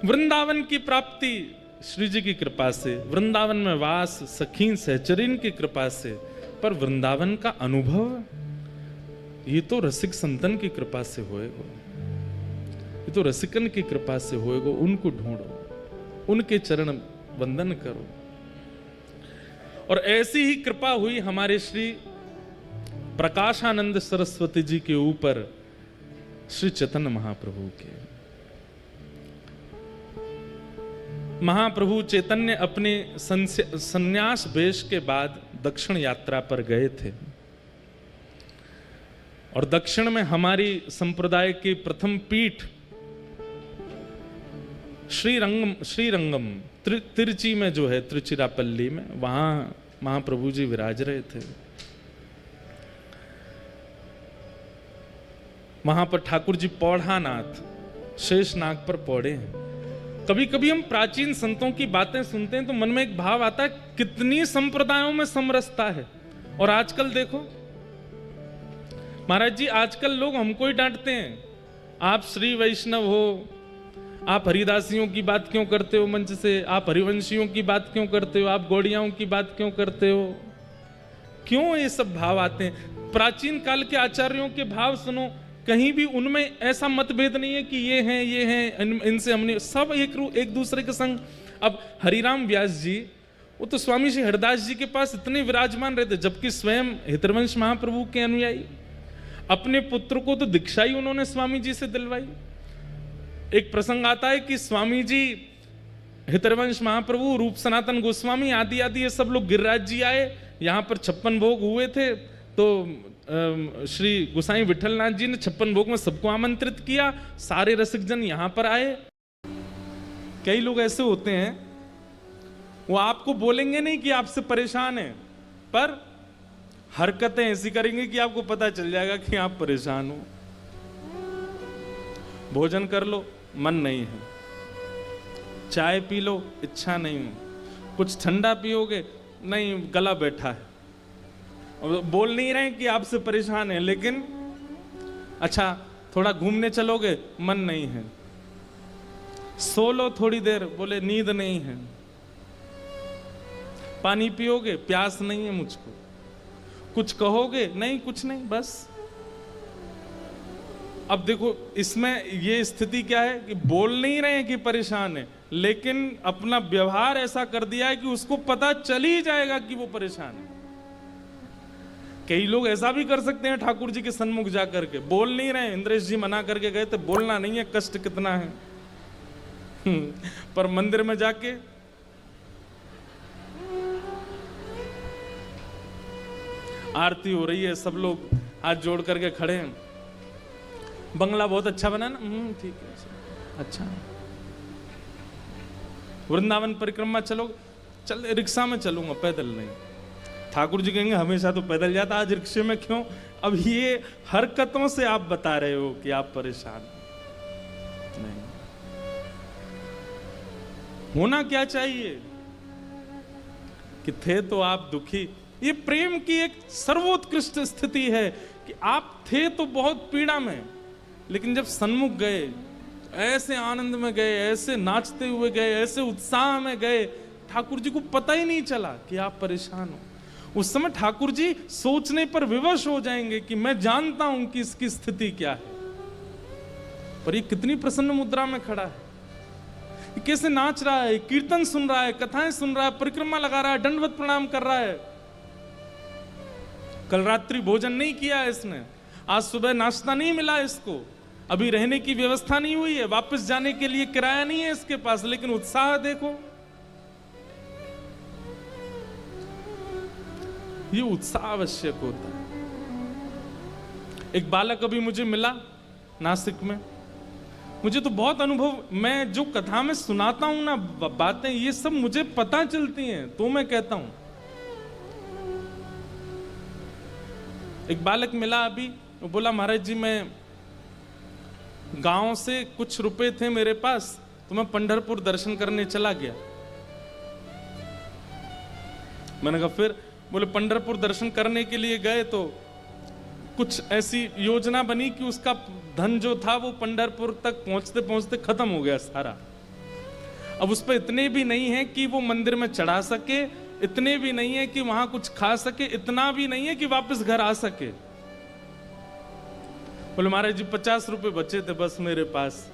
वृंदावन की प्राप्ति श्री जी की कृपा से, वृंदावन में वास सखीन सहचरीन की कृपा से, पर वृंदावन का अनुभव ये तो रसिक संतन की कृपा से होएगा, ये तो रसिकन की कृपा से होएगा। उनको ढूंढो, उनके चरण वंदन करो। और ऐसी ही कृपा हुई हमारे श्री प्रकाशानंद सरस्वती जी के ऊपर श्री चैतन्य महाप्रभु के। महाप्रभु चैतन्य अपने संन्यास वेश के बाद दक्षिण यात्रा पर गए थे और दक्षिण में हमारी संप्रदाय की प्रथम पीठ श्रीरंगम तिरुचि में जो है, तिरुचिरापल्ली में, वहां महाप्रभु जी विराज रहे थे। वहां पर ठाकुर जी पौढ़ानाथ शेषनाग पर पौड़े हैं। कभी कभी हम प्राचीन संतों की बातें सुनते हैं तो मन में एक भाव आता है, कितनी संप्रदायों में समरसता है। और आजकल देखो महाराज जी, आजकल लोग हमको ही डांटते हैं, आप श्री वैष्णव हो, आप हरिदासियों की बात क्यों करते हो मंच से, आप हरिवंशियों की बात क्यों करते हो, आप गौड़ियाओं की बात क्यों करते हो। क्यों ये सब भाव आते हैं? प्राचीन काल के आचार्यों के भाव सुनो, कहीं भी उनमें ऐसा मतभेद नहीं है कि ये हैं इनसे हमने सब एक दूसरे के संग। अब हरिराम व्यास जी, वो तो स्वामी श्री हरदास जी के पास इतने विराजमान रहते, जबकि स्वयं हितरवंश महाप्रभु के अनुयायी। अपने पुत्र को तो दीक्षा ही उन्होंने स्वामी जी से दिलवाई। एक प्रसंग आता है कि स्वामी जी, हितरवंश महाप्रभु, रूप सनातन गोस्वामी आदि आदि ये सब लोग गिरिराज जी आए, यहाँ पर 56 भोग हुए थे। तो श्री गोसाई विठलनाथ जी ने 56 भोग में सबको आमंत्रित किया, सारे रसिक जन यहां पर आए। कई लोग ऐसे होते हैं, वो आपको बोलेंगे नहीं कि आपसे परेशान है, पर हरकतें ऐसी करेंगे कि आपको पता चल जाएगा कि आप परेशान हो। भोजन कर लो, मन नहीं है, चाय पी लो, इच्छा नहीं है, कुछ ठंडा पियोगे, नहीं, गला बैठा है। बोल नहीं रहे कि आपसे परेशान है, लेकिन अच्छा थोड़ा घूमने चलोगे, मन नहीं है। सो लो थोड़ी देर, बोले नींद नहीं है। पानी पियोगे, प्यास नहीं है मुझको। कुछ कहोगे, नहीं कुछ नहीं, बस। अब देखो इसमें ये स्थिति क्या है कि बोल नहीं रहे हैं कि परेशान है, लेकिन अपना व्यवहार ऐसा कर दिया है कि उसको पता चल ही जाएगा कि वो परेशान है। कई लोग ऐसा भी कर सकते हैं, ठाकुर जी के सन्मुख जाकर के बोल नहीं रहे, इंद्रेश जी मना करके गए थे, बोलना नहीं है, कष्ट कितना है। पर मंदिर में जाके आरती हो रही है, सब लोग हाथ जोड़ करके खड़े हैं, बंगला बहुत अच्छा बना ना, ठीक है, अच्छा। वृंदावन परिक्रमा चलोगे, चल रिक्शा में चलूंगा, पैदल नहीं। ठाकुर जी कहेंगे हमेशा तो पैदल जाता, आज रिक्शे में क्यों? अब ये हरकतों से आप बता रहे हो कि आप परेशान नहीं। होना क्या चाहिए कि थे तो आप दुखी। ये प्रेम की एक सर्वोत्कृष्ट स्थिति है कि आप थे तो बहुत पीड़ा में, लेकिन जब सन्मुख गए, ऐसे आनंद में गए, ऐसे नाचते हुए गए, ऐसे उत्साह में गए, ठाकुर जी को पता ही नहीं चला कि आप परेशान हो। उस समय ठाकुर जी सोचने पर विवश हो जाएंगे कि मैं जानता हूं कि इसकी स्थिति क्या है, पर ये कितनी प्रसन्न मुद्रा में खड़ा है, ये कैसे नाच रहा है, कीर्तन सुन रहा है, कथाएं सुन रहा है, परिक्रमा लगा रहा है, दंडवत प्रणाम कर रहा है। कल रात्रि भोजन नहीं किया है इसने, आज सुबह नाश्ता नहीं मिला इसको, अभी रहने की व्यवस्था नहीं हुई है, वापस जाने के लिए किराया नहीं है इसके पास, लेकिन उत्साह देखो। ये उत्साह आवश्यक होता है। एक बालक अभी मुझे मिला नासिक में, मुझे तो बहुत अनुभव, मैं जो कथा में सुनाता हूं ना बातें, ये सब मुझे पता चलती हैं, तो मैं कहता हूं। एक बालक मिला अभी, वो बोला महाराज जी मैं गांव से कुछ रुपए थे मेरे पास, तो मैं पंढरपुर दर्शन करने चला गया। मैंने कहा फिर? बोले पंढरपुर दर्शन करने के लिए गए तो कुछ ऐसी योजना बनी कि उसका धन जो था वो पंढरपुर तक पहुंचते पहुंचते खत्म हो गया सारा। अब उस पर इतने भी नहीं है कि वो मंदिर में चढ़ा सके, इतने भी नहीं है कि वहां कुछ खा सके, इतना भी नहीं है कि वापस घर आ सके। बोले महाराज जी 50 रुपए बचे थे बस मेरे पास।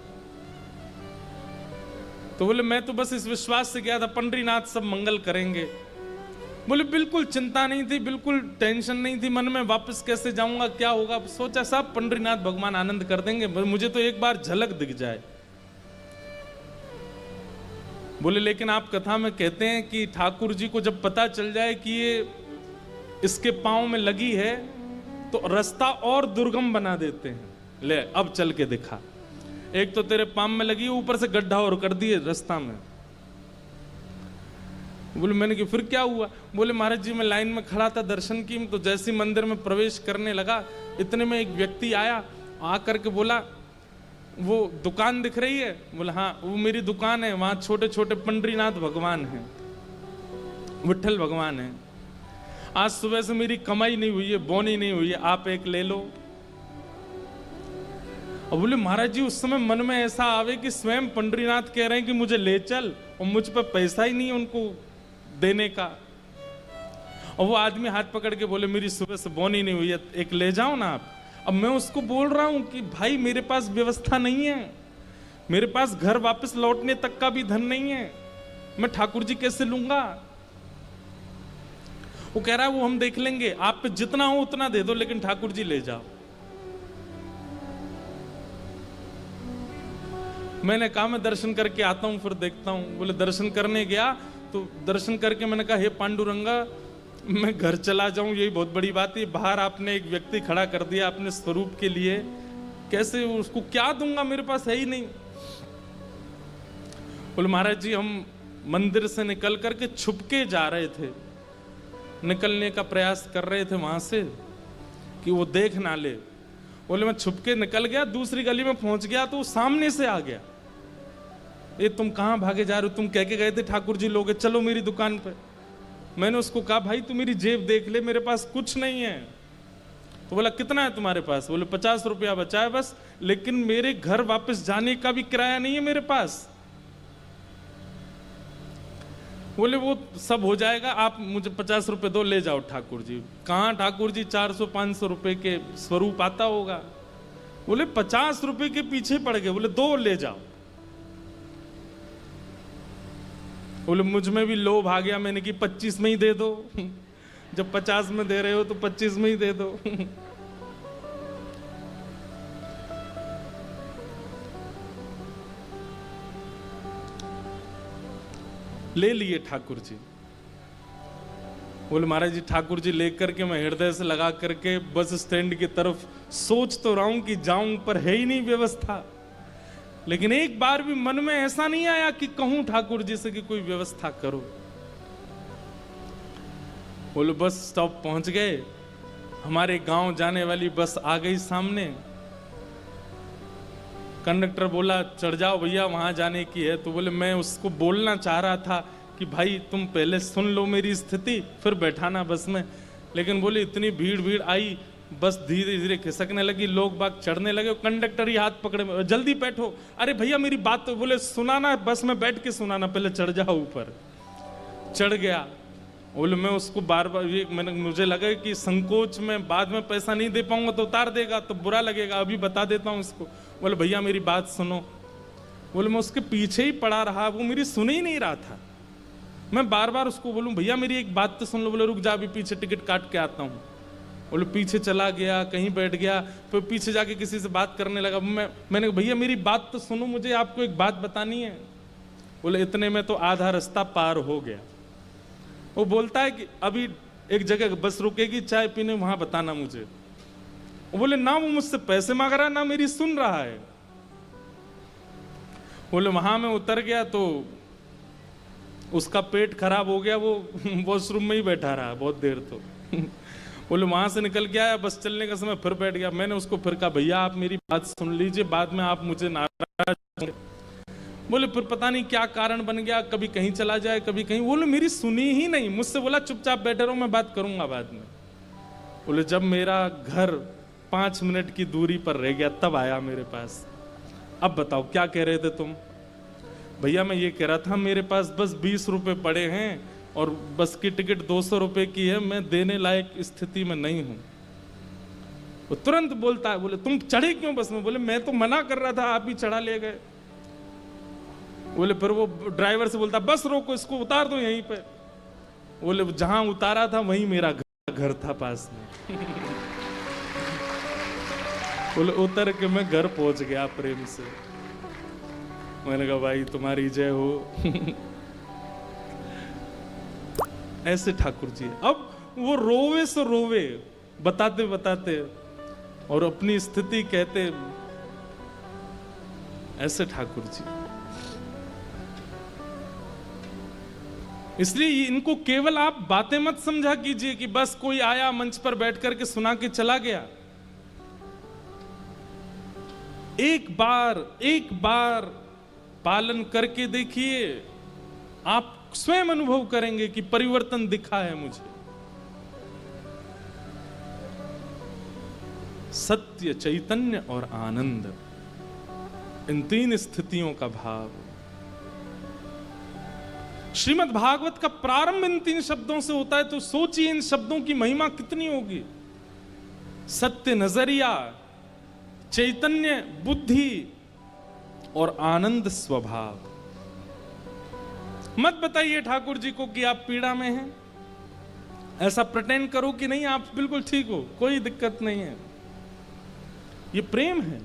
तो बोले मैं तो बस इस विश्वास से गया था पंडरीनाथ सब मंगल करेंगे। बोले बिल्कुल चिंता नहीं थी, बिल्कुल टेंशन नहीं थी मन में, वापस कैसे जाऊंगा, क्या होगा। सोचा सब पंडरीनाथ भगवान आनंद कर देंगे, मुझे तो एक बार झलक दिख जाए। बोले लेकिन आप कथा में कहते हैं कि ठाकुर जी को जब पता चल जाए कि ये इसके पांव में लगी है तो रास्ता और दुर्गम बना देते हैं। ले अब चल के दिखा, एक तो तेरे पांव में लगी, ऊपर से गड्ढा और कर दिए रास्ता में। बोले मैंने कि फिर क्या हुआ। बोले महाराज जी मैं लाइन में खड़ा था दर्शन की, तो जैसे मंदिर में प्रवेश करने लगा इतने में एक व्यक्ति आया, आकर के बोला वो दुकान दिख रही है। बोला हाँ वो मेरी दुकान है, वहां छोटे छोटे पंडरीनाथ भगवान हैं, विठल भगवान है। आज सुबह से मेरी कमाई नहीं हुई है, बोनी नहीं हुई है, आप एक ले लो। और बोले महाराज जी उस समय मन में ऐसा आवे कि स्वयं पंडरीनाथ कह रहे हैं कि मुझे ले चल, और मुझ पर पैसा ही नहीं है उनको देने का। और वो आदमी हाथ पकड़ के बोले मेरी सुबह से बोनी नहीं हुई है, एक ले जाओ ना आप। अब मैं उसको बोल रहा हूं कि भाई मेरे पास व्यवस्था नहीं है, मेरे पास घर वापस लौटने तक का भी धन नहीं है, मैं ठाकुर जी कैसे लूंगा। वो कह रहा है वो हम देख लेंगे, आप पे जितना हो उतना दे दो, लेकिन ठाकुर जी ले जाओ। मैंने कहा मैं दर्शन करके आता हूं फिर देखता हूं। बोले दर्शन करने गया तो दर्शन करके मैंने कहा हे पांडुरंगा मैं घर चला जाऊं यही बहुत बड़ी बात है, बाहर आपने एक व्यक्ति खड़ा कर दिया अपने स्वरूप के लिए, कैसे उसको क्या दूंगा, मेरे पास है ही नहीं। बोले महाराज जी हम मंदिर से निकल करके छुपके जा रहे थे, निकलने का प्रयास कर रहे थे वहां से कि वो देख ना ले। बोले मैं छुपके निकल गया, दूसरी गली में पहुंच गया तो वो सामने से आ गया, ये तुम कहां भागे जा रहे हो, तुम कह के गए थे ठाकुर जी लोगे, चलो मेरी दुकान पे। मैंने उसको कहा भाई तू मेरी जेब देख ले, मेरे पास कुछ नहीं है। तो बोला कितना है तुम्हारे पास। बोले 50 रुपया बचा है बस, लेकिन मेरे घर वापस जाने का भी किराया नहीं है मेरे पास। बोले वो सब हो जाएगा, आप मुझे 50 रुपए दो, ले जाओ ठाकुर जी। कहां ठाकुर जी 400-500 रुपए के स्वरूप आता होगा। बोले 50 रुपए के पीछे पड़ गए। बोले दो ले जाओ। बोले मुझ में भी लोभ आ गया, मैंने कि 25 में ही दे दो, जब 50 में दे रहे हो तो 25 में ही दे दो। ले लिए ठाकुर जी। बोले महाराज जी ठाकुर जी लेकर के मैं हृदय से लगा करके बस स्टैंड की तरफ सोच तो रहा हूं कि जाऊं, पर है ही नहीं व्यवस्था। लेकिन एक बार भी मन में ऐसा नहीं आया कि कहूं ठाकुर जी से कि कोई व्यवस्था करो। बोले बस स्टॉप पहुंच गए, हमारे गांव जाने वाली बस आ गई सामने। कंडक्टर बोला चढ़ जाओ भैया वहां जाने की है। तो बोले मैं उसको बोलना चाह रहा था कि भाई तुम पहले सुन लो मेरी स्थिति फिर बैठाना बस में। लेकिन बोले इतनी भीड़ आई, बस धीरे धीरे खिसकने लगी, लोग बाग चढ़ने लगे, कंडक्टर ही हाथ पकड़े जल्दी बैठो। अरे भैया मेरी बात तो। बोले सुनाना बस में बैठ के सुनाना, पहले चढ़ जाओ ऊपर। चढ़ गया। बोले मैं उसको बार बार मुझे लगा कि संकोच में बाद में पैसा नहीं दे पाऊंगा तो उतार देगा तो बुरा लगेगा, अभी बता देता हूं उसको। बोले भैया मेरी बात सुनो। बोले मैं उसके पीछे ही पड़ा रहा, वो मेरी सुन ही नहीं रहा था। मैं बार बार उसको बोलूं भैया मेरी एक बात तो सुन लो। बोले रुक जा अभी पीछे टिकट काट के आता हूं। बोले पीछे चला गया, कहीं बैठ गया, फिर पीछे जाके किसी से बात करने लगा। मैंने कहा भैया मेरी बात तो सुनो, मुझे आपको एक बात बतानी है। बोले इतने में तो आधा रास्ता पार हो गया। वो बोलता है कि अभी एक जगह बस रुकेगी चाय पीने, वहां बताना मुझे। वो बोले ना वो मुझसे पैसे मांग रहा है ना मेरी सुन रहा है। बोले वहां में उतर गया तो उसका पेट खराब हो गया, वो वॉशरूम में ही बैठा रहा बहुत देर। तो बोले वहां से निकल के आया, बस चलने का समय फिर बैठ गया। मैंने उसको फिर कहा भैया आप मेरी बात सुन लीजिए, बाद में आप मुझे नाराज। बोले फिर पता नहीं क्या कारण बन गया, कभी कहीं चला जाए कभी कहीं। बोले मेरी सुनी ही नहीं, मुझसे बोला चुपचाप बैठे रहो मैं बात करूंगा बाद में। बोले जब मेरा घर 5 मिनट की दूरी पर रह गया तब आया मेरे पास। अब बताओ क्या कह रहे थे तुम। भैया मैं ये कह रहा था, मेरे पास बस 20 रुपए पड़े हैं और बस की टिकट 200 रुपए की है, मैं देने लायक स्थिति में नहीं हूं। वो तुरंत बोलता है, बोले तुम चढ़े क्यों बस में? बोले मैं तो मना कर रहा था, आप ही चढ़ा ले गए। बोले फिर वो ड्राइवर से बोलता, बस रोको, इसको उतार दो यहीं पे। बोले जहां उतारा था वहीं मेरा घर था पास में। बोले उतर के मैं घर पहुंच गया प्रेम से। मैंने कहा भाई तुम्हारी जय हो। ऐसे ठाकुर जी। अब वो रोवे सो रोवे, बताते बताते और अपनी स्थिति कहते, ऐसे ठाकुर जी। इसलिए इनको केवल आप बातें मत समझा कीजिए कि बस कोई आया मंच पर बैठ करके सुना के चला गया। एक बार पालन करके देखिए, आप स्वयं अनुभव करेंगे कि परिवर्तन दिखा है मुझे। सत्य, चैतन्य और आनंद, इन 3 स्थितियों का भाव। श्रीमद् भागवत का प्रारंभ इन 3 शब्दों से होता है, तो सोचिए इन शब्दों की महिमा कितनी होगी। सत्य नजरिया, चैतन्य बुद्धि और आनंद स्वभाव। मत बताइए ठाकुर जी को कि आप पीड़ा में हैं। ऐसा प्रिटेंड करो कि नहीं आप बिल्कुल ठीक हो, कोई दिक्कत नहीं है। ये प्रेम है।